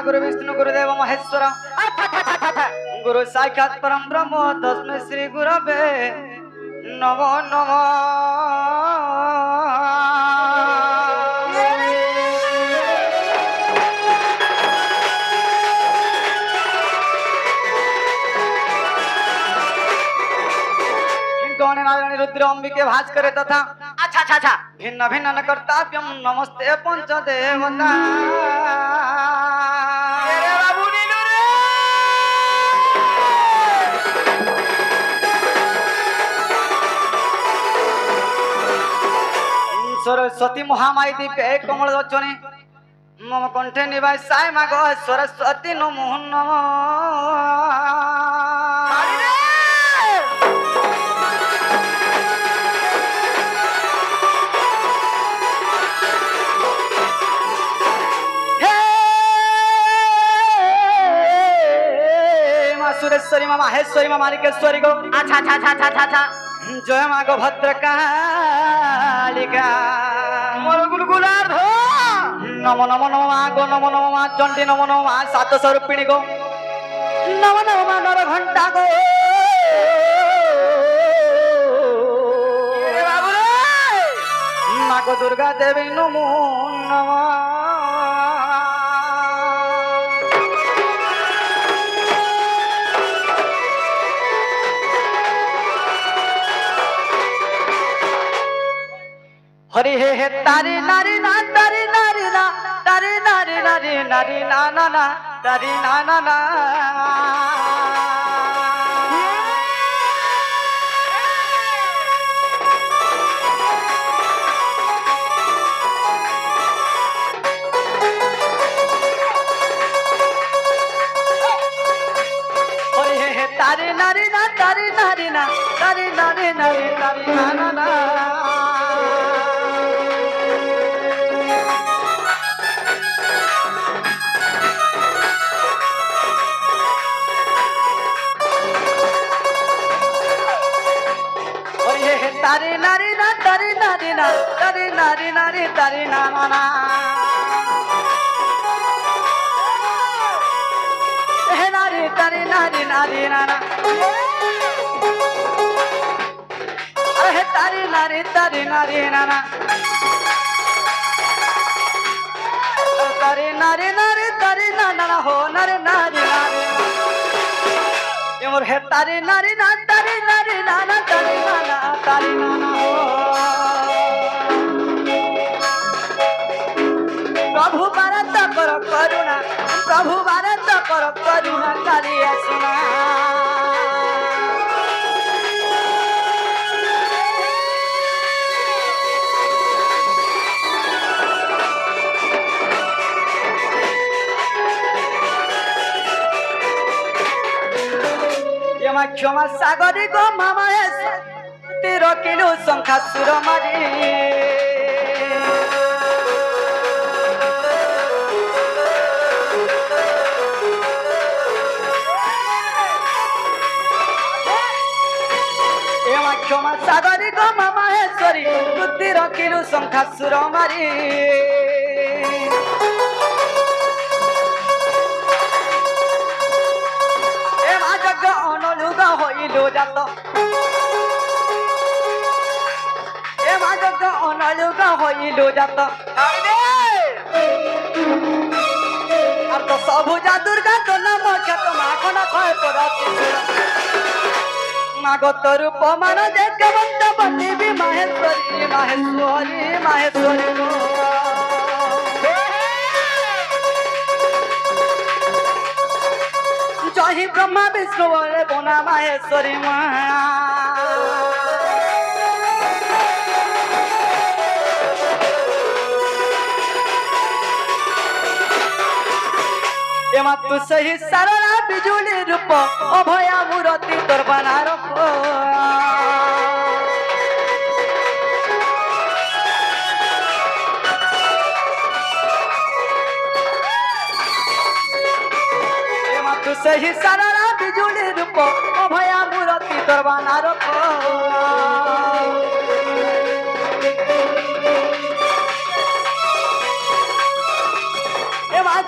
गुरु विष्णु गुरुदेव महेश्वर गुरु साक्षात परम ब्रह्म तस्मै श्री गुरवे नमो नमः। नारायण रुद्र अंबिके भास्कर तथा अच्छा भिन्न भिन्न न कर्तव्यम नमस्ते पंचदेवता। सरस्वती महामाई दीपे कमल रचने मम कंठे निवास साई माग सरस्वती नमो नमः। सुरेश्वरी माँ माहेश्वरी माँ मानिकेश्वरी गो अच्छा जय माँ गो भद्रकालिका नमो नमो नमो माँ गो नमो नमो माँ चंडी नमो नमो माँ 700 रूपिणी गो नमो नमो माँ नर घंटा गो माँ गो दुर्गा देवी नमो नमः। हरि हे तारी नारी ना तारी नारी ना तारी नारी नारी नारी ना ना ना तारी ना ना ना। हरि हे तारी नारी ना तारी नारी ना तारी नारी नारी तारी ना ना ना। तारी नारी ना तारी नारी ना तारी नारी नारी तारी ना ना ना। हे नारी तारी नारी नारी ना ना। अरे तारी नारी तारी नारी ना ना। तारी नारी नारी तारी ना ना ना हो नारी नारी नारी। ये मोर है तारी नारी ना तारी नारी ना ना तारी ना ना तारी ना ना हो। प्रभु भारत कर करुणा प्रभु भारत कर करुणा कालिया सुना। क्षमा सागरी गो मामा तेरो किलो संख्या सुर मारी क्षमा सागरी गो मामा तेरो किलो संख्या सुर मारी अनुलुगा होइलो जात ए माजग अनुलुगा होइलो जात আর তো সবু জাদুর্গা তো নাম খ্যাত মাখন খয় পড়াতি মাগত রূপ মান দেখে বন্ত বন্দিবি মাহেশ্বরী মাহেশ্বরী মাহেশ্বরী গো जय ब्रह्मा विष्णु बोले बोना माहेश्वरी माँ एमा तू सही सरला बिजुली रूप अभया मूर्ति तोर बना रखो सही सारा बिजुली रूप अभया मूर्ति तोर बना रखो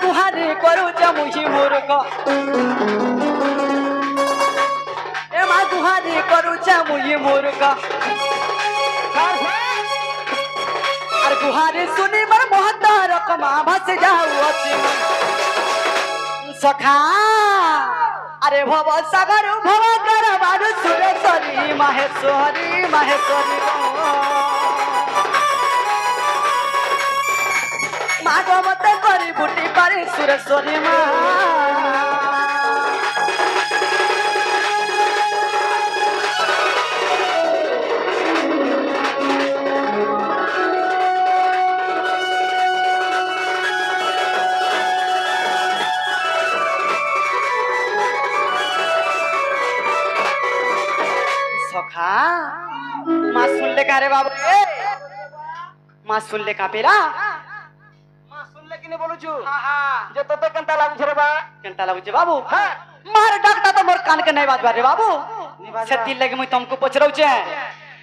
गुहारी करूच मुही मूर्ख ए माँ गुहारी करूच मुही मूर्ख और गुहारी सुनी मर मोहतार कमा भस जाऊ अछि सखा अरे भव सागर भव कर बारु सुरेश्वरी माहेश्वरी माहेश्वरी माँ को मत करी बुटी पारी सुरेश्वरी माँ सखा माँ सुन ले का रे बाबू माँ सुन ले का पेरा माँ सुन ले कि नहीं बोलू छु जे तो कंता लागू छरे बा केंता लागू छे बाबू मार डाकता तो मोर कान के नहीं बात रे बाबू से दिल लगे मुई तुमको पूछरौ छे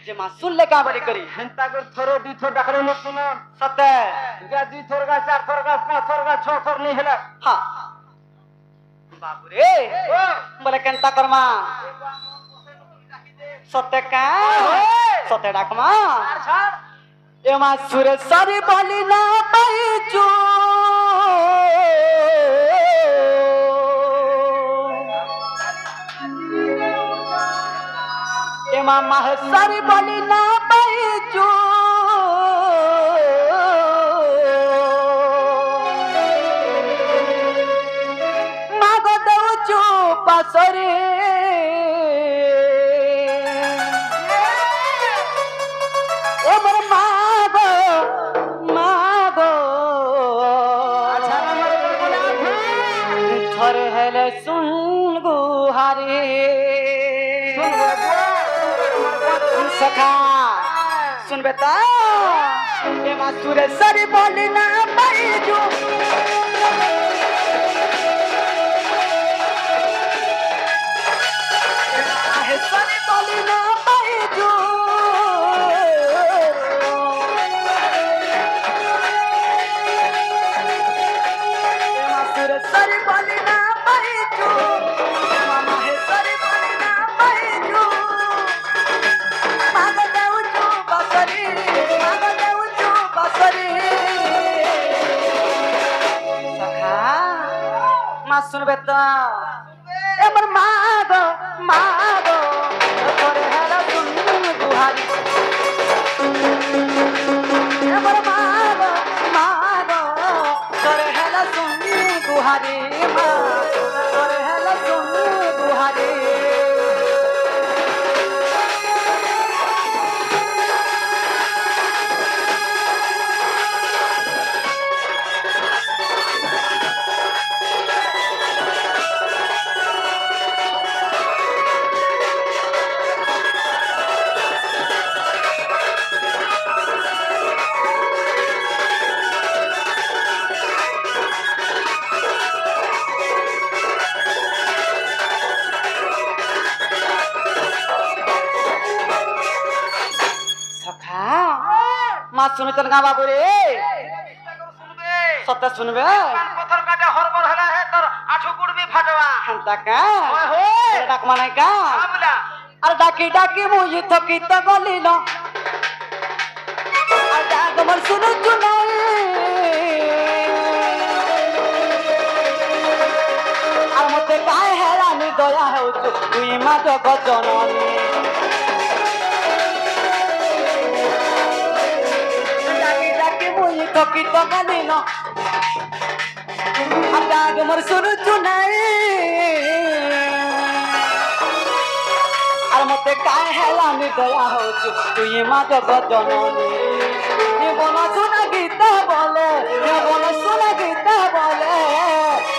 जे माँ सुन ले का बड़ी करी हंता कर थोरो दी थोर डाकरे न सुन सत्य गा दी थोर गा चार थोर गा पांच थोर गा छ थोर नहीं हैला हां बाबू रे बोले केंता करमा सत्य का सत्य डाकमा ए माँ सुरेश्वरी बोली ना पाइचू ए माँ माहेश्वरी बोली ना पाइचू मागो दउचू पासरी सुन गुहारी सखा सुन बेटा ए माँ सुरेश्वरी बोली ना पाइजू माहेश्वरी बोली ना पाइजू ए माँ सुरेश्वरी बोली ना सुन बेटा ए मर मागो मागो तोरे हला सुन गुहारी ए मर मागो मागो तोरे हला सुन गुहारी माँ तोरे हला सुन गुहारी माँ सुन चलगा बाबू रे सत्य सुनबे पत्थर काटे हरबर हला है तर आठो गुड़ भी फटवा हंता का ओए हो डाक माने का हां बोला अरे डाकी डाकी मुई थकी त गली न आ डाक मन सुन चुनाई आ मते काय हैरानी दया हो तुई मा जगत जननी थकी तो गली न डाग मर सुन चुनाई और मते काय हैला नि दया हो तुई मा जगत जननी ये बोला सुना गीत बोले ये बोला सुना गीत बोले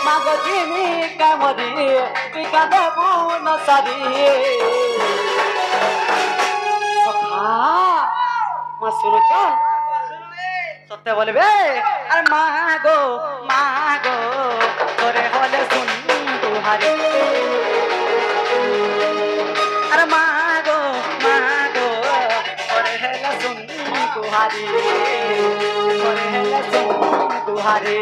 मागो जिमी कामरी टिका देबू न सारी सखा मा सुनो चल सत्य बोलबे अरे मागो मागो तोरे होले सुन गुहारी अरे मागो मागो तोरे होले सुन गुहारी तोरे होले सुन गुहारी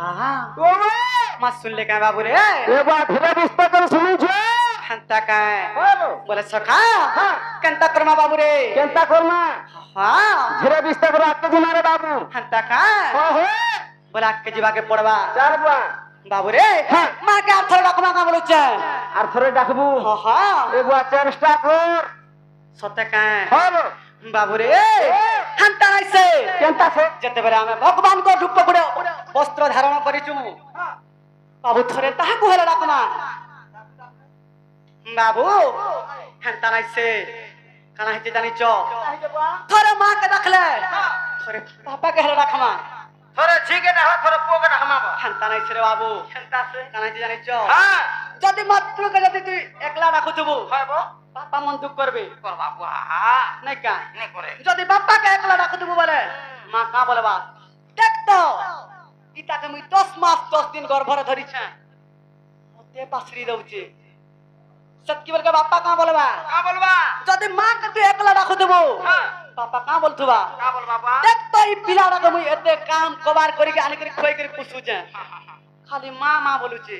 ओ मत सुन ले का बाबू रे ए बा धीरे बिस्तर कर सुनी छे हंता का हो बोले सखा हां कंता करमा बाबू रे केंता करना हाँ धीरे बिस्तर कर आके दिनारे बाबू हंता का हो बोला के जीवा के पड़वा चार बा बाबू रे हाँ। मां के आथर डकमा का बोलुचे আর থরে ডাকবু हाँ এগো চেষ্টা কর सत्य का হলো बाबू रे हंता ऐसे কেনতা সে जते बेला हमें भगवान को रूप पकड़ो वस्त्र धारण करिचु बाबू थरे ताहा को हेला डकमा बाबू हंता ऐसे काना हिते जानी चो थरे मां के देखले थरे पापा के हेला डकमा থরে ঝিকে না থরে পোকে না হামাবা हंता ऐसे रे बाबू কেনতা সে काना हिते जानी चो হ্যাঁ যদি মাত্র কে যদি তুই একলা রাখু থবু হইবো বাপা মন দুঃখ করবে কর বাবু নাই কা নে করে যদি বাপা কে একলা রাখু থবু বলে মা কা বলবা দেখ তো ইতাকে মুই 10 মাস 10 দিন গর্ভরে ধরিছে মতে পাছরি দউছে সত্যি বলকে বাপা কা বলবা কা বলবা যদি মা কে তুই একলা রাখু থবু হ্যাঁ বাপা কা বলতুবা কা বল বাবা দেখ তো ই পিলাড়া মুই এতে কাম কবার করি আনি করি খই করি পুষুছে খালি মা মা বলুছে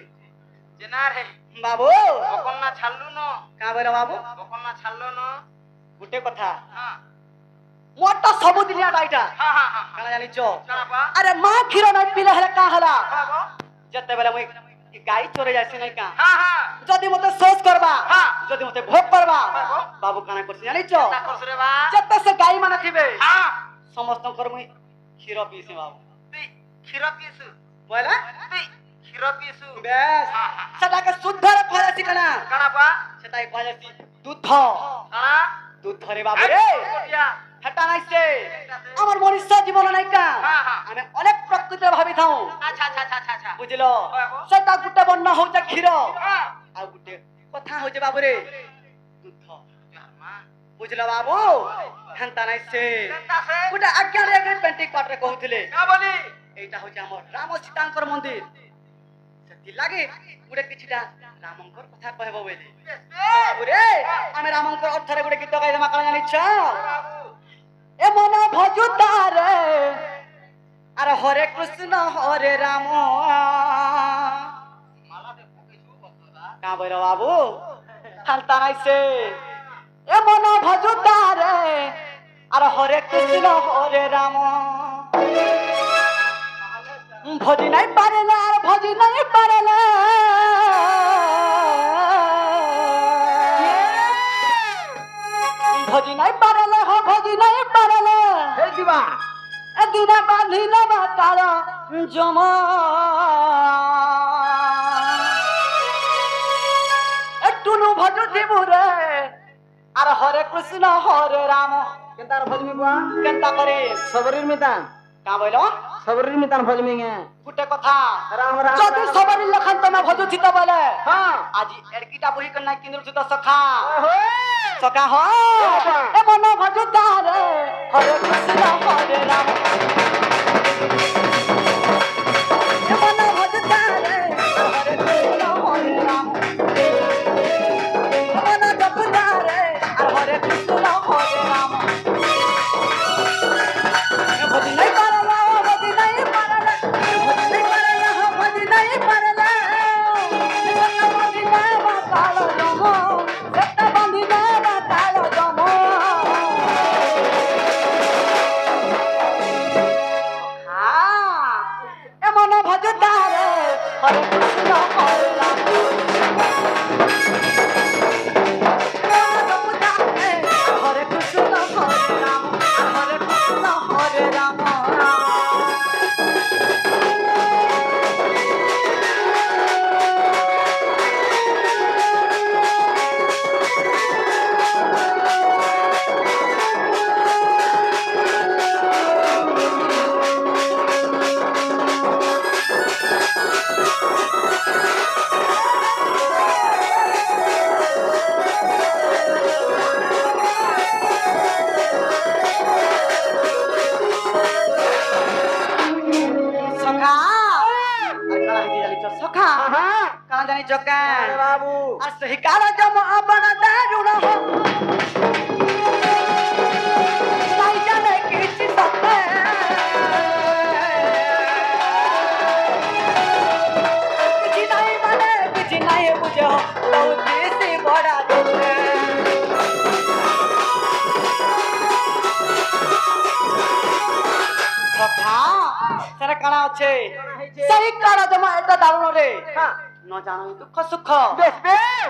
জেনার হে বাবু বকন না ছাড়লু ন কা বলে বাবু বকন না ছাড়লো ন গুটে কথা হ্যাঁ মোটা সবুদিনিয়া ডাইটা হ্যাঁ হ্যাঁ হ্যাঁ কানা জানিছ কানাপা আরে মা ক্ষীর নাই পিলে হেলে কা হলা বাবা যেতে বেলা মুই গাই চরে যাইছে নাই কা হ্যাঁ হ্যাঁ যদি মতে সোচ করবা হ্যাঁ। যদি মতে ভোগ করবা বাবু। বাবু কানা করছি জানিছ তা করছ রে বা যেতে সে গাই মানে থিবে হ্যাঁ সমস্তঙ্কর মুই ক্ষীর পিছি বাবু তুই ক্ষীর পিছু বলে তুই ক্ষীর পিছু বেশ হ্যাঁ, হ্যাঁ। সেটাকে শুদ্ধ রে খোয়াছি কানা কানাপা সেটাই খোয়াছি দুধ কানা দুধ ধরে বাবু রে কটিয়া হেটা নাইছে আমার মনুষ্য জীবন নাই কা হ্যাঁ, হ্যাঁ। আমি অনেক প্রকৃতি ভাবি থাও আচ্ছা আচ্ছা আচ্ছা আচ্ছা বুঝিল বাবু। সেটা গুটে বন্য হউছে ক্ষীর হ্যাঁ আর গুটে কথা হইছে বাবু রে দুধ মা বুঝল বাবু হেনতা নাইছে কেনতা সে গুটে আজ্ঞা রে পেন্টিং পাটরে কহুଥିଲେ কা বলি এইটা হচ্ছে আমার রাম সীতাঙ্কর মন্দির সেতি লাগে গুটে কিছিটা রামঙ্কর কথা কহব বলে বাবু রে আমি রামঙ্কর অর্থরে গুটে গীত গাইলে মাকাল জানিছ এ মন ভজুতারে আর হরে কৃষ্ণ হরে রাম কা বইর বাবু হালতা নাইছে এ মন ভজুতারে আর হরে কৃষ্ণ হরে রাম ভজি নাই পারেলা আর ভজি নাই পারেলা ভজি নাই পারেলা হো ভজি নাই পারেলা হে দিবা এদিনে বাঁধি নেবা তার জমা একটু নু ভজু দিবুরে আর হরে কৃষ্ণ হরে রাম কেনতার ভজমি বুয়া কেনতা করে সবরির মিতান কা বইল সবরির মিতান ভজমি গে গুটে কথা রাম রাম যদি সবারই লেখান তোমা ভজু ছিত বলে হ্যাঁ আজি এরকিটা বহি কন্যা কিনুল ছিত সখা ওহো সখা হ এ মন ভজু তারে হরে কৃষ্ণ হরে রাম এ মন ভজু তারে হরে কৃষ্ণ হরে রাম এ মন জপু তারে আর হরে কৃষ্ণ হরে রাম এ ভজি নাই পারলা ভজি নাই পারলা ভজি নাই পারলা ভজি নাই পারলা সত্তা বাঁধি না বাতাল জম সত্তা বাঁধি না বাতাল জম এমন ভজ তারে হরে কৃষ্ণ হরে রাম হরে কৃষ্ণ হরে রাম হরে কৃষ্ণ হরে রাম সখা আর কালা হিজি জানি তো সখা হ্যাঁ কালা জানি জকা আরে বাবু আর সহি কালা জম আপন দারুণ হো নাই জানে কিছু সতে ଜୀବନରେ କାଣା ଅଛେ ସେଇ କାଣା ଜମା ଏଟା ଦାରୁଣ ରେ ନ ଜାଣ ଦୁଃଖ ସୁଖ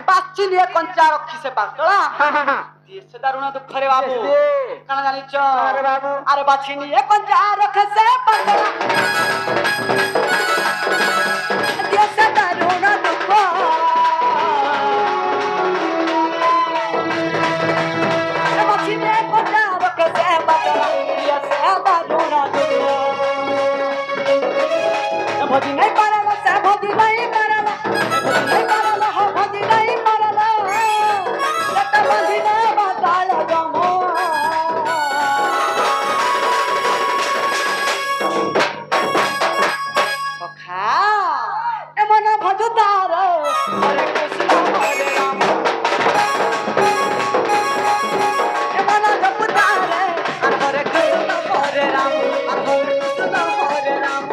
ବାଚି ନିଏ କଞ୍ଚା ରଖି ସେ ପାତଳା ଦିଏ ସେ ଦାରୁଣ ଦୁଃଖରେ ବାବୁ କାଣା ଜାଣିଛ ଆରେ ବାଛି ନିଏ କଞ୍ଚା ରଖେ ସେ ପାତଳା ଦିଏ ସେ ଦାରୁଣ ଦୁଃଖ ବାଛି ନିଏ କଞ୍ଚା ରଖେ ସେ ପାତଳା ଦିଏ ସେ ଦାରୁଣ ଦୁଃଖ भजी नहीं पारला से भजी नहीं पारला भजी नहीं पारला हो भजी नहीं पारला लट भजी ने बताल जमो सखा ए मन भजदार हरे कृष्ण हरे राम ए मन जपदार हरे कृष्ण हरे राम हरे कृष्ण हरे राम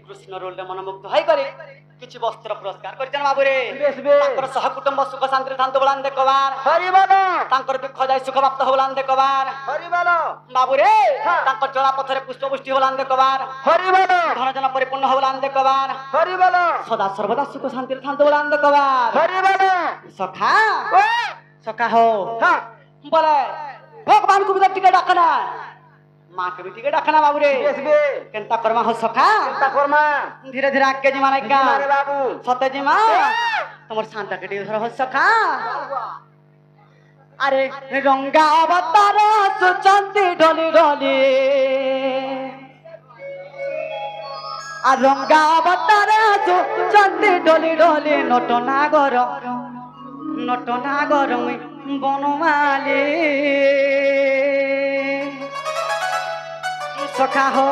कृष्ण रोल मनमुग्ध है करे किछि वस्त्र पुरस्कार करजन बाबू रे तांकर सह कुटुंब सुख शांति थांत बलान देखबार हरि बोलो तांकर दुख जाय सुख प्राप्त होलान देखबार हरि बोलो बाबू रे तांकर चला पथरे पुष्प पुष्टि होलान देखबार हरि बोलो धन जन परिपूर्ण होलान देखबार हरि बोलो सदा सर्वदा सुख शांति थांत बलान देखबार हरि बोलो सखा सखा हो बोले भगवान को भी टिके डाकना माँ के भी टिके डाकना बाबू रे केंता कर्मा हो सखा केंता कर्मा धीरे धीरे आके जी माने का अरे बाबू सत्य जी मां तमर शांता के टिके हो सखा अरे रंगा अवतार सुचंती ढोली ढोली आ रंगा अवतार सुचंती ढोली ढोली नटनागर बनमाली सखा हो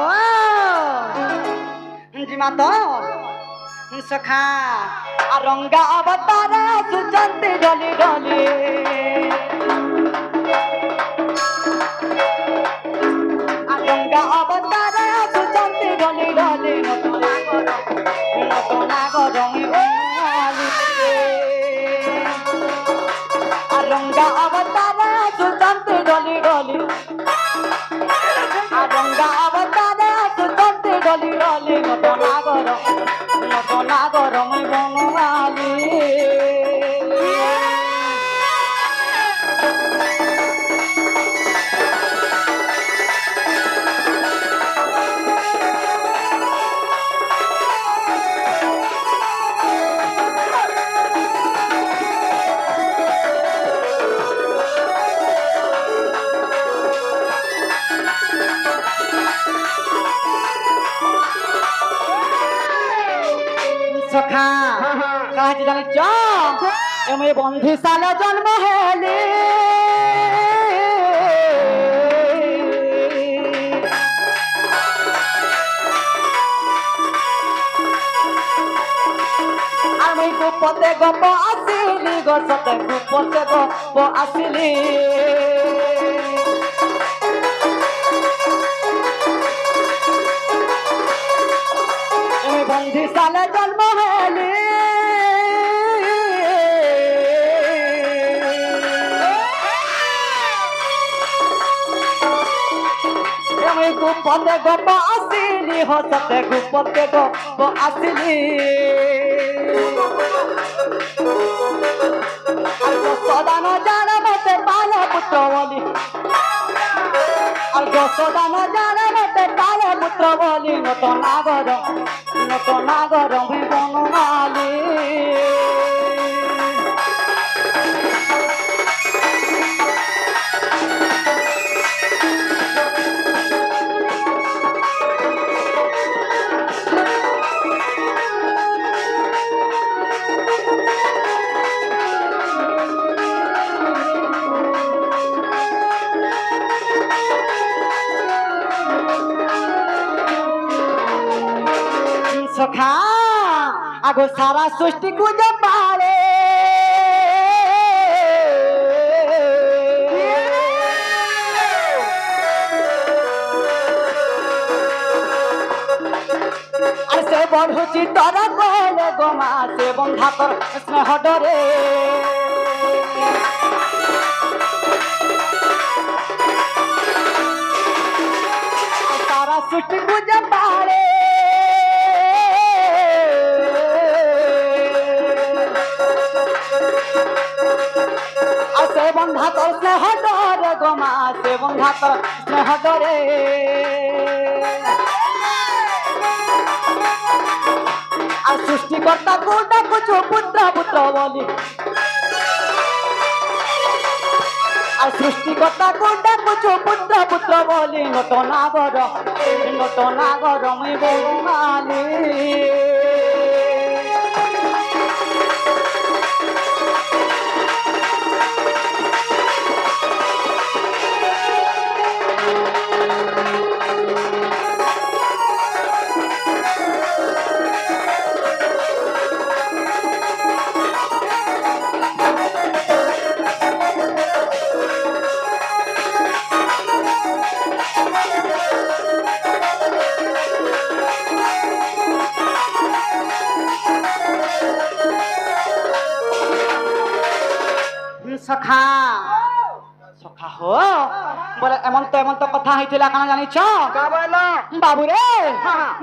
जिमा तो सखा आ रंगा अवतार सुचंती ढोली ढोली आ रंगा अवतार सुचंती ढोली ढोली नटनागर आ रंगा अवतार सुचंती ढोली ढोली रंगा अवतार सुचंती ढोली ढोली नटनागर बनमाली सखा कहा जाने च एमे बंधी साला जन्म हेले আমি গুপতে গপ আসিলি গো সতে গুপতে গপ আসিলি এমে বন্ধি সালে জন্ম হেলি এমে গুপতে গপ আসিলি হো সতে গুপতে গপ আসিলি সদা ন জানা মতে পালে পুত্র বলি আর সদা ন জানা মতে পালে পুত্র বলি নটনাগর বনমালী सखा आगो सारा सृष्टि को जब पाले से बढ़ुची तर बोले गोमा से बंधा कर स्नेह डरे सारा सृष्टि बुझ पारे से बंधा कर स्नेह डरे गोमा से बंधा कर स्नेह डरे सृष्टिकर्ता को डाकुछु पुत्र पुत्र बोली सृष्टिकर्ता को डाकुछु पुत्र पुत्र बोली नट नागर मुई बोली सखा सखा हो बोले एमन तो कथा होइतिला काना जानि छ का बोला बाबू रे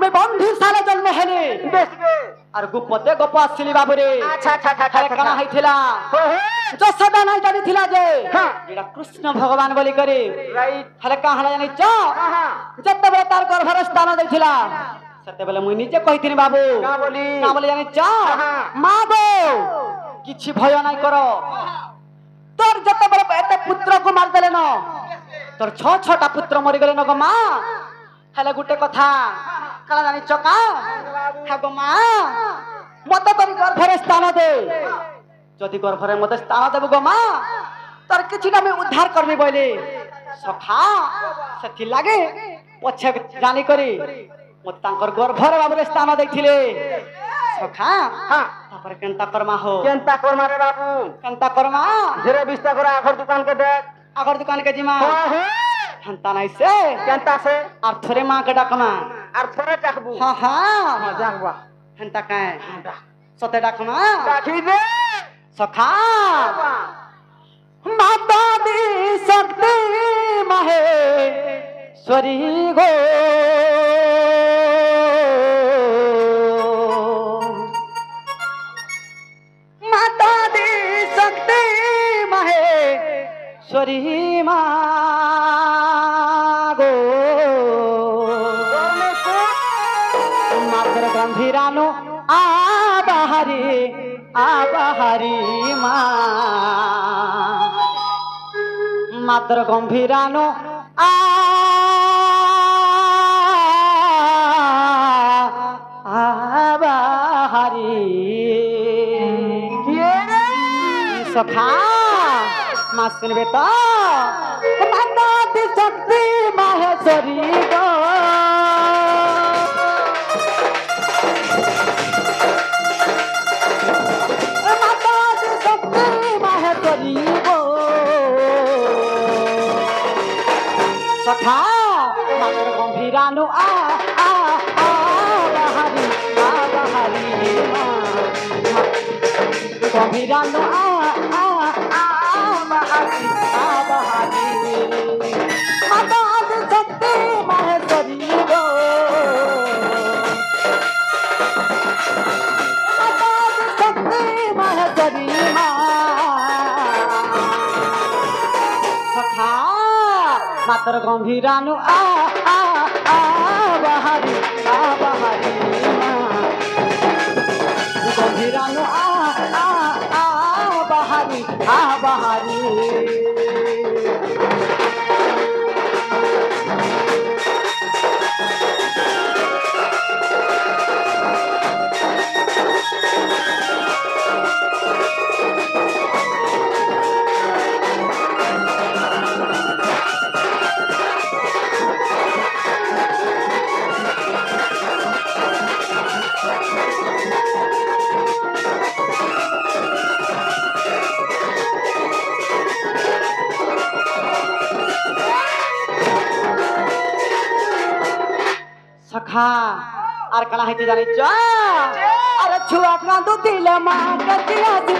मैं बंधु साले जन्म हेली और गुप्पते गप आसिली बाबू रे अच्छा काना होइतिला जसोदा नाही जानि थिला जे जेडा कृष्ण भगवान बोली करे राइट हले काहला जानि छ जत्ते बेले तार गर्भर स्थान दैथिला सत्ते बेले मुई निजे कहिथिनी बाबू का बोली जानि छ मागो किछि भय नाही करो तोर जत्ते बेले एते पुत्र को मार देले न तोर छ छटा पुत्र मरि गेले न गो मा हेले गुटे कथा काला जानि चका हा गो मा मते तोर गर्भरे स्थान दे जदि गर्भरे मते स्थान देबो गो मा तोर किछिटा मैं उद्धार करबी बोले सखा सथि लागे पछे जानि करी मते तांकर गर्भरे बाबूरे स्थान दैथिले सखा तापर केनता करमा हो केनता करमा रे बाबू केनता करमा धीरे बिस्ता करा आखर दुकान के देख आखर दुकान के जिमा हंता नहीं से केनता से और थोड़े मां के डाकमा और थोड़े डाकबू हां जागबा हंता काए सते डाकमा डाकी दे सखा माता दी शक्ति महेश्वरी गो माता दी शक्ति महेश्वरी मागो मात्र गंभीरानो आबाहारी मात्र गंभीरानो आबाहारी सखा मां सुनबे तो माता दी शक्ति महेश्वरी गो माता दी शक्ति महेश्वरी गो सखा मात्र गंभीरानु बाहारी गंभीरानु माता दी शक्ति महेश्वरी गो माता दी शक्ति महेश्वरी सखा मात्र गंभीरानु बाहारी गंभीरानु बाहारी আর কানা হইতে জানি চ আরে ছুয়া কাঁদু দিলে মা কাটিয়া দি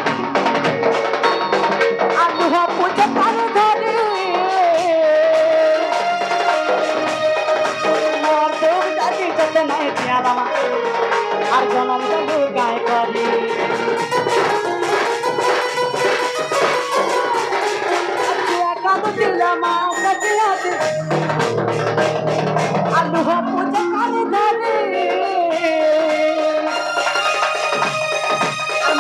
আর লুহা পুজো কানে ধরি মোর দেব দাদি যতে নাই তিয়ালামা আর জনম দেবু গায় করি ছুয়া কাঁদু দিলে মা কাটিয়া দি আর লুহা পুজো কানে ধরি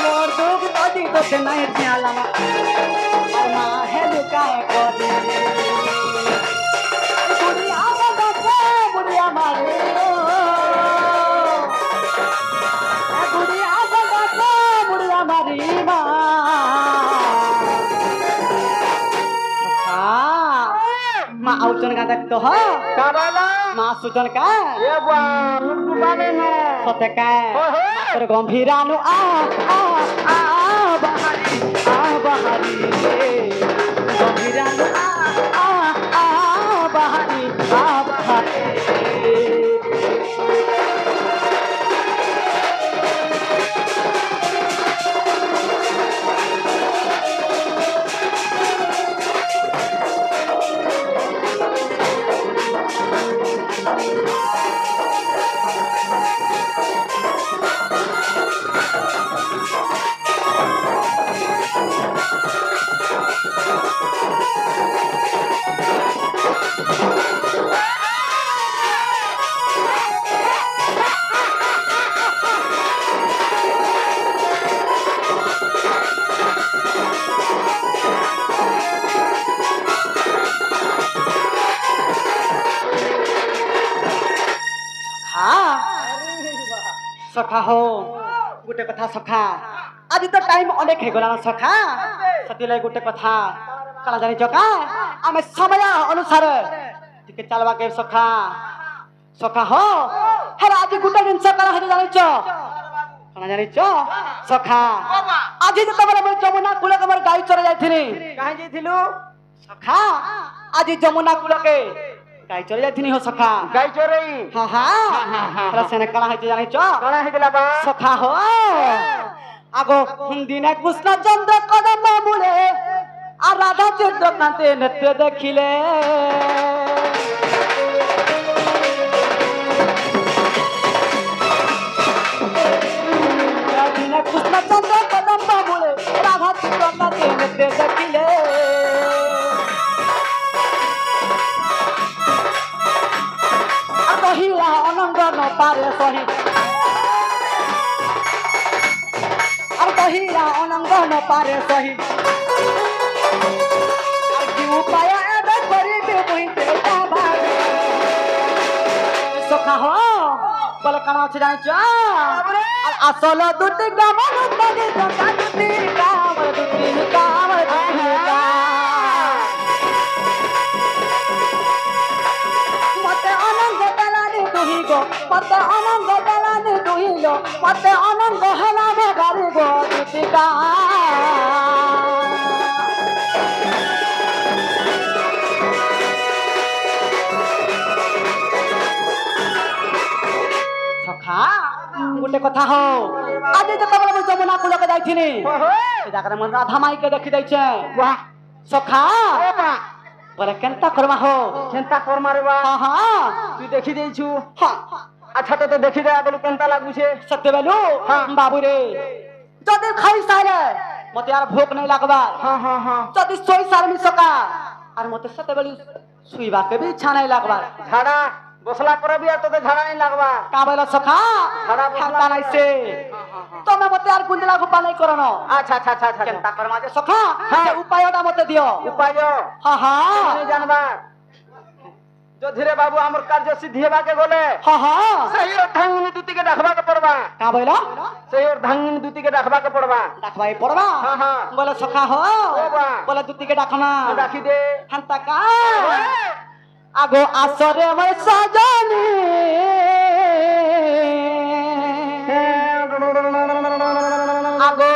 মোর দেব দাদি যতে নাই তিয়ালামা আর মা হেলু গায় করি বুড়িয়া বাবা বুড়িয়া মারে বুড়িয়া বাবা বুড়িয়া মারি মা মা আউজন কা দেখতো হ কাবালা মা সুজন কা এ বা মুকু বানে না সতে কা তোর গম্ভীরানু বাহারি বাহারি গম্ভীরানু বাহারি বাহারি सखा हो गोटे कथा सखा आज तो टाइम अनेक हे गला सखा सतिले गोटे कथा कला जानि जका आमे समय अनुसार ठीक चलवा के सखा सखा हो हेला आज गोटे दिन सखा हे जानि छ कला जानि छ सखा आज तो तमरे मैं जमुना कूल के गाई चरे जाइथिनी कहां जइथिलु सखा आज जमुना कूल के गाई चरे जाइथिनी हो सखा गाई चोरई हां हां हला सेने कला हे जानि छ कणा हेदिला बा सखा हो आगो हिंदीने कृष्ण चंद्र कदम मूले आ राधा चंद्र कांते नृत्य देखिले हिंदीने कृष्ण चंद्र कदम मूले राधा चंद्र कांते नृत्य देखिले कहिला अनंग न पारे सही और कहिला अनंग न पारे सही और की उपाय एबे करी दे बहिते बाबा सखा हो बोले काना छ जानि छ और असल दुटी गामन तगे सखा दुटी गामन मते अनंग दलाने दुही गो मते अनंग दलाने दुहिलो मते अनंग हला गारी गो दुटिका सखा गोटे कथा हो आज तो कबल जमुना कूल के जाइथिनी से जाकर मन राधा माई के देखि दै छै वाह सखा बोले केनता करवा हो केनता कर मारबा हां हां तू देखि देइछु हां अच्छा तो देखि दे आबे केनता लागु छे सत्य बेलू हां बाबू रे जदि खाई सारे मते यार भूख नहीं लागबा हां हां हां जदि सोई सार मी सका और मते सत्य बेलू सुईबा के भी इच्छा नहीं लागबा झाड़ा बसला पर भी तो झाड़ा नहीं लागबा का बेला सखा झाड़ा खाता नहीं से तो मैं मते यार गुंदला को पानी करनो अच्छा अच्छा अच्छा अच्छा केनता करवा जे सखा से उपायटा मते दियो उपाय हां हां नहीं जानबा जो धीरे बाबू हमर कार्य सिद्धि हेबा के गोले हां हां सही और ढंगनी दूती के रखबा के पड़बा का बेला सही और ढंगनी दूती के रखबा के पड़बा रखबाई पड़बा हां हां बोले सखा हो बा बोले दूती के रखना राखी दे हंता का आगो आसरे में सजनी आगो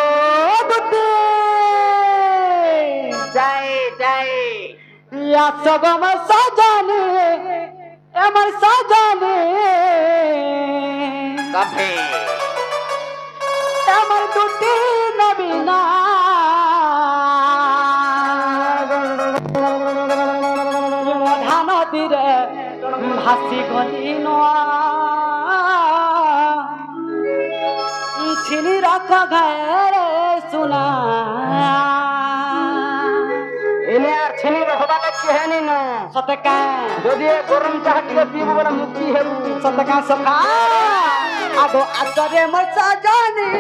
दूती जाए जाए या सगम सजनी एमर सजनी कभी আমার দুটি নবীনা মধা নদীরে ভাসি গলি ছিলি রথ ঘরে শুনা এনে আর ছেলে হবা লাগছে হ্যাঁ নি না সতকা যদি এ গরম চাহ টিকে পিব বলে মুক্তি হেবু সতকা সখা আগো আসরে মোর সজনী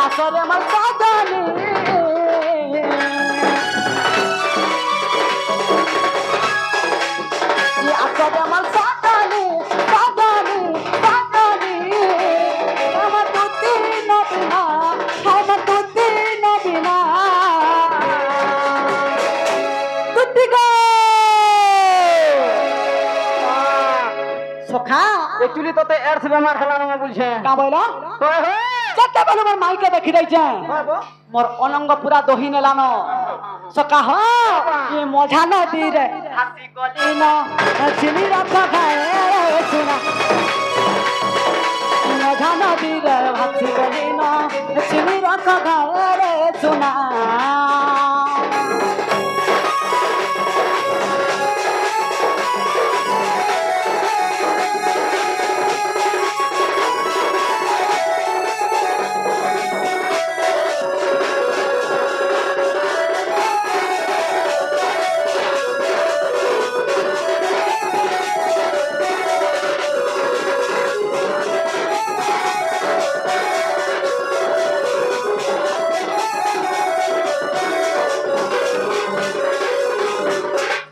আসরে আমার সজনী আসরে আমার সজনী সজনী সজনী আমার দুটি নবীনা আমার দুটি নবীনা দুটি গো সখা একচুয়ালি তোতে এর্থ বেমার হেলানো বলছে কা বইলা কই হে কেতে বলে মোর মাইকে দেখি দেইছে মোর অনঙ্গ পুরা দহি নেলানো সকা হ কি মঝা নদী রে হাসি গলি ন ছিলি রথ ঘায়ে শুনা মঝা নদী রে হাসি গলি ন ছিলি রথ ঘায়ে শুনা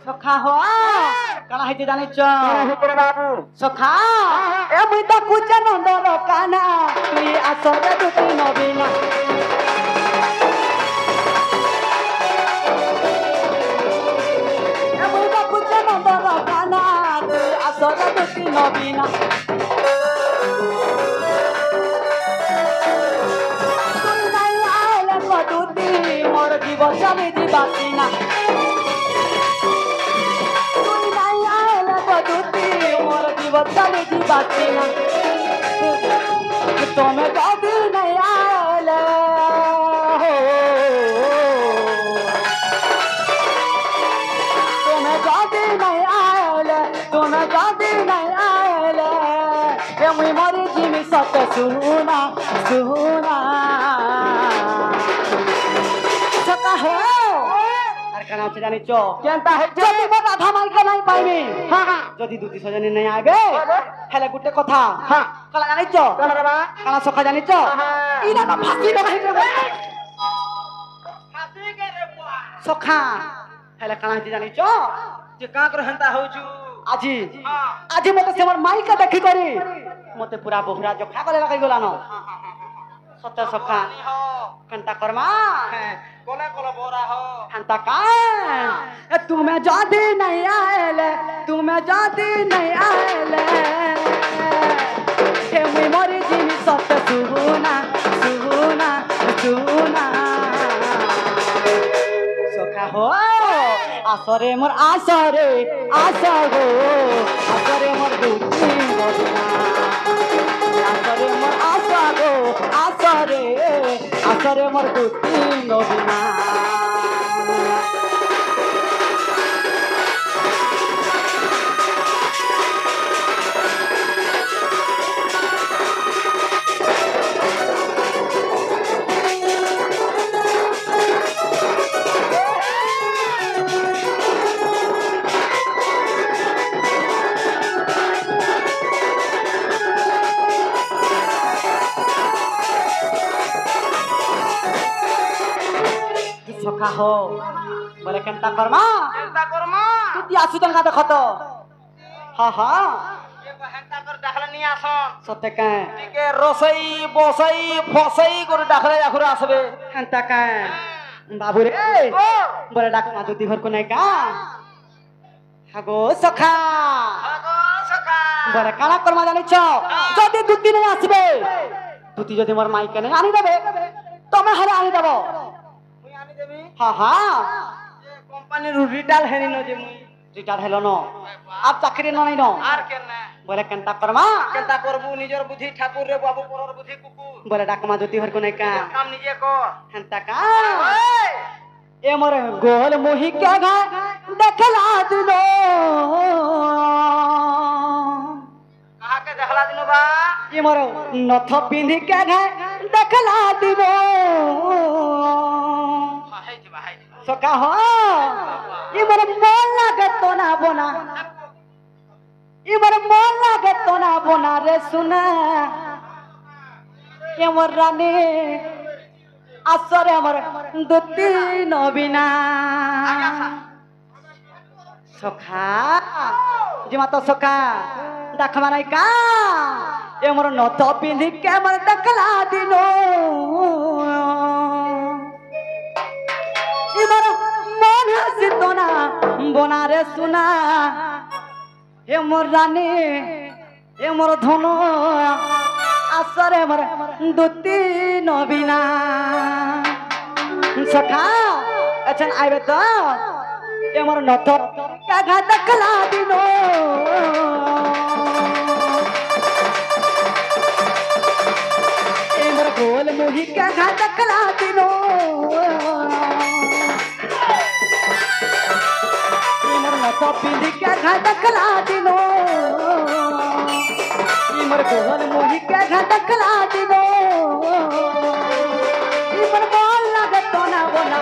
সখা হো কানা হইতে জানিছ করে বাবু সখা এ মুই তো কুচে নন্দর কানা তুই আসরে দুটি নবীনা এ মুই তো কুচে নন্দর কানা তুই আসরে দুটি নবীনা তুই নাই আইলে দুটি মোর জীবন চলে দিবাসি না তুই নাই আইলে দুটি মোর জীবন চলে দিবাসি না তুমি যদি নাই আইলে তুমি যদি নাই আইলে তুমি যদি নাই আইলে মুই মরি জিমি সত শুনা শুনা সকা হে আর কানা আছে জানিছ কেনতা হইছে যদি মোর রাধা মাইকে নাই পাইবি হ্যাঁ হ্যাঁ যদি দুটি সজনী নাই আগে হেলে গুটে কথা হ্যাঁ কালা জানিছ কেন রে বা কানা সখা জানিছ ইনা না ফাঁসি দেবা হইছে ফাসি কে রে বুয়া সখা হেলে কানা হইছে জানিছ যে কাকর হেনতা হউছু আজি হ্যাঁ আজি মতে সে মোর মাইকে দেখি করি মতে পুরা বহুরা জখা করে লাগাই গলা ন সত্য সখা কেনতা করমা হ্যাঁ কোলে কোলে বরা হো কেনতা কান তুমি যদি নাই আইলে তুমি যদি নাই আইলে হে মুই মরি জিনি সত্য সুনা সুনা সুনা সখা হো আসরে মোর আসরে আসা গো আসরে মোর দুটি মদিনা আসরে মোর আসা গো আসরে আসরে মোর দুটি নবীনা সখা হো বলে কেনতা করমা হেনতা করমা তুই আসু তঙ্কা দেখ তো হা হা এ কো হেনতা কর ডাকলে নি আসন সত্য কে টিকে রসই বসই ফসই করে ডাকলে আখরে আসবে কেনতা কে বাবু রে ও বলে ডাক মা দুটি ঘর কো নাই কা হাগো সখা আগো সকা বলে কানা করমা জানিছ যদি দুটি নাই আসবে দুটি যদি মোর মাইকে নাই আনি দেবে তুমি হারে আনি দেব মুই আনি দেবি হা হা যে कंपनी रु रिटाल हेनी न जे मुई रिटायर हेलो न अब चाकरी न नहीं न आर केना बोले केनता करमा केनता करबू निजर बुद्धि ठाकुर रे बाबू परर बुद्धि कुकुर बोले डाकमा ज्योति हर को नहीं का काम निजे कर हेनता का ए मोर गोल मोही क्या गा देखला दिनो कहा के देखला दिनो बा ये मोर नथ पिंधी क्या गा देखला दिनो हाय जी भाई सका हो ये मोर मन लागे तो ना बोना ये मोर मन लागे तो ना बोना रे सुना ये मोर रानी आसरे मोर दुती नबीना सखा जिमा तो सखा देखमा नहीं का ये मोर नथ पिंधी के मोर देखला दिनो ये मोर मन हसी ना बोना रे सुना हे मोर रानी हे मोर धनु आसरे मोर दुती नबीना सखा अच्छा आइबे तो ये मोर नथ का घा देखला दिनो ये मोर गोल मोही का घा देखला दिनो नथ पिंधी के घा देखला दिनो इमर गोहन मोही के घा देखला दिनो इमर बोल लागे तो ना बोना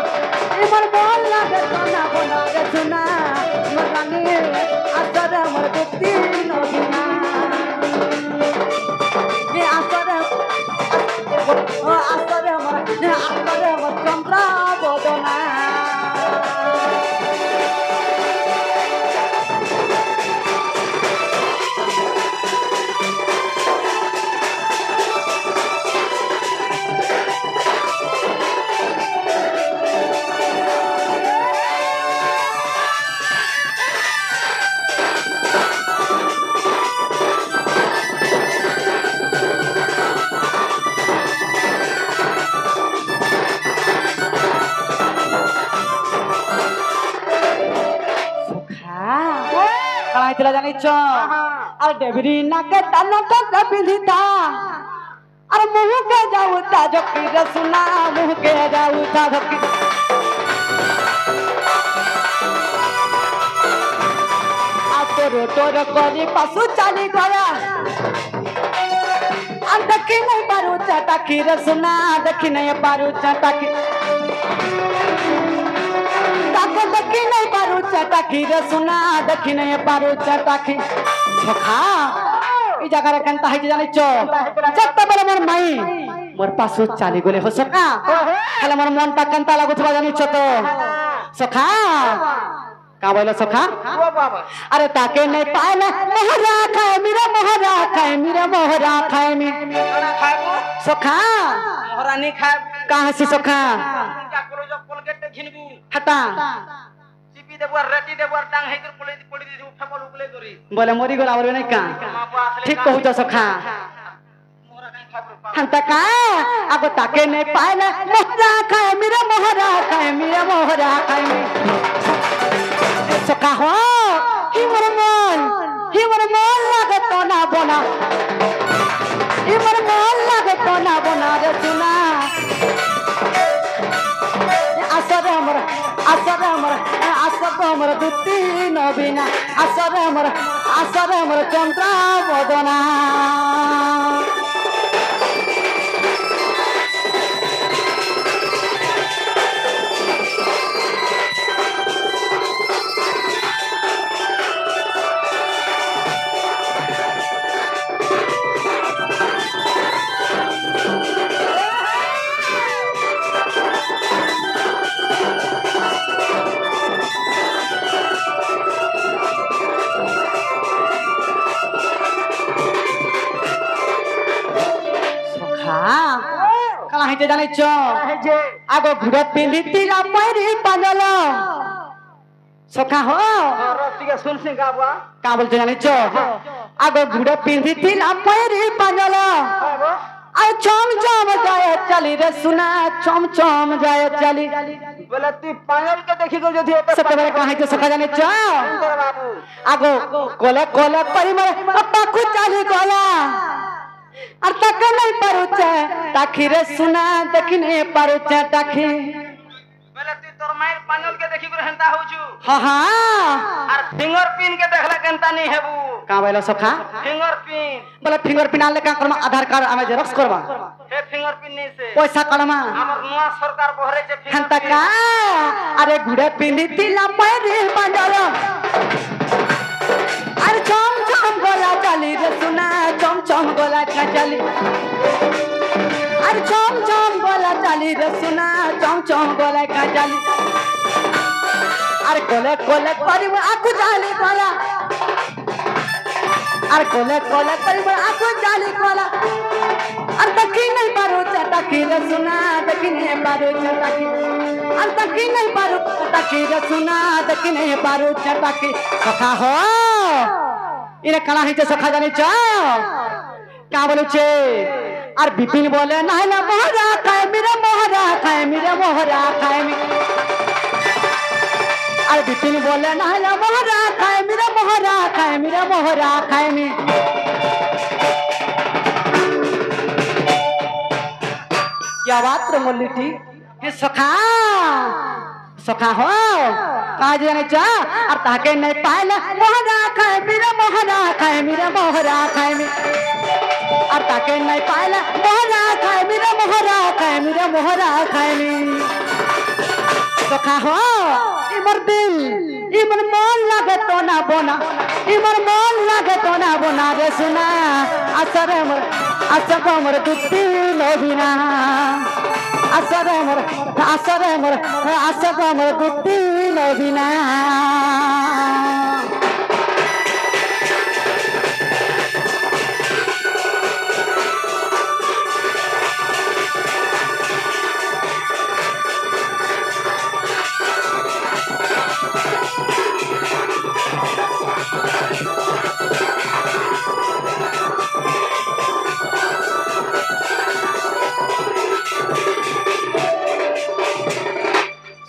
इमर बोल लागे तो ना बोना रे सुना इमर रानी आसर हमर दुती नबीना ये आसर हमर चंद्रा बदना कळायतला जानिच अरे डेबरी नाके तन तो पिंधिता अरे मुंह के जाऊ ता जकी रे सुना मुंह के जाऊ ता जकी आ तोर करी पासु चाली गया आ देखी नहीं पारू चटाकी रे सुना देखी नहीं पारू चटाकी देखी नहीं पारू चटाकी रे सुना देखी नहीं पारू चटाकी सखा ई जगह रे केनता है जानि छ जत्ता बेले मोर माई मोर पासु चाली गले हो सखा खाली मोर मन ता केनता लागुथबा जानि छ तो सखा का बोलो सखा अरे ताके नहीं पाए ना मोहरा खाए मेरा मोहरा खाए मेरा मोहरा खाए मी सखा मोहरा नहीं खाए कहां से सखा क्या करो जो कोलगेट घिनबू हटा चिपी देबो रेटी देबो टांग हेकर पड़ी पड़ी दी फेमल उगले करी बोले मोरी गोला बोलबे नहीं का ठीक कहू तो सखा मोहरा नहीं खाए हंता का आगो ताके नहीं पाए ना मोहरा खाए मेरा मोहरा खाए मेरा मोहरा खाए सखा हो ही मोर मन लागे तो ना बोना ही मोर मन लागे तो ना बोना रे सुना आसर हमर दुती नबीना आसर हमर चंद्रा बदना कला हेते जानि छ आगो घुड़ा पिंधितिला पैरी पाजल सखा हो रस्तिका सुन सिंह गाबा का बोलते जानि छ आगो घुड़ा पिंधितिला पैरी पाजल আর চম চম যায় চলি রে সুনা চম চম যায় চলি बोले तू पायल के देखी को যদি এত সেতবেলে কাহিতে সখা জানি চ সুন্দর বাবু আগো কোলে কোলে করি মরে পাখু চালি গলা আর তাকে নাই পারুছে টাকি রে সুনা দেখি নাই পারুছে টাকি बोले तू तोर मायर पायल के देखी को हेंता होजु हा हा আর फिंगर पिन के देखला केनता नहीं हेबू का बोलो सखा फिंगर पिन बोले फिंगर पिन आले का करमा आधार कार्ड आमे जेरक्स करबा हे फिंगर पिन नहीं से पैसा कलमा हमर नया सरकार बहरे जे फिंगर हंता का अरे गुड़े पिंडी तिला पैरी बंदर अरे चम चम गोला चली रे सुना चम चम गोला का चली अरे चम चम गोला चली रे सुना चम चम गोला का चली अरे कोले कोले करी आकु जाली गोला अरे कोले कोले करी आकु जाली गोला अरे तकी नहीं पारो चटकी रे सुना तकी नहीं पारो चटकी अरे तकी नहीं पारो चटकी रे सुना तकी नहीं पारो चटकी सखा हो इने कला हिचे सखा जानी च क्या बोलू छे अरे बिपिन बोले नहीं ना मोहरा खाए मेरे मोहरा खाए मेरे मोहरा खाए अरे बिपिन बोले नहीं ना मोहरा खाए मेरे मोहरा खाए मेरे मोहरा खाए मी क्या बात रे मोलिटी हे सखा सखा हो काज जाने चा और ताके नहीं पाले मोहरा खाए मेरा मोहरा खाए मेरा मोहरा खाए में और ताके नहीं पाले मोहरा खाए मेरा मोहरा खाए मेरा मोहरा खाए में सखा हो इमर दिल इमर मन लगे तो ना बोना इमर मन लगे तो ना बोना रे सुना असर मर दुत्ती लोबिना असर मर दुत्ती लोबिना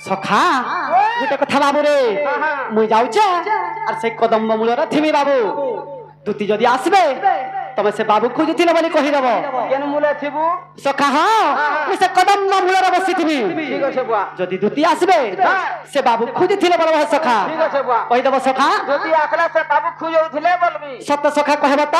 सखा गोटे कथा बाबू रे मुई जाऊचे और से कदम मूलर थिमी बाबू दुती जदि आसबे तमे से बाबू खोजुथिले बोली कहि देबो केन मूले थिबू सखा हो मुई से कदम मूलर बसिथिबी ठीक আছে बुआ जदि दुती आसबे से बाबू खोजुथिले बोलबो सखा ठीक আছে बुआ कहि देबो सखा যদি আসলা সে বাবু খুঁজৌଥିଲେ বলবি सत्य सखा कहबो त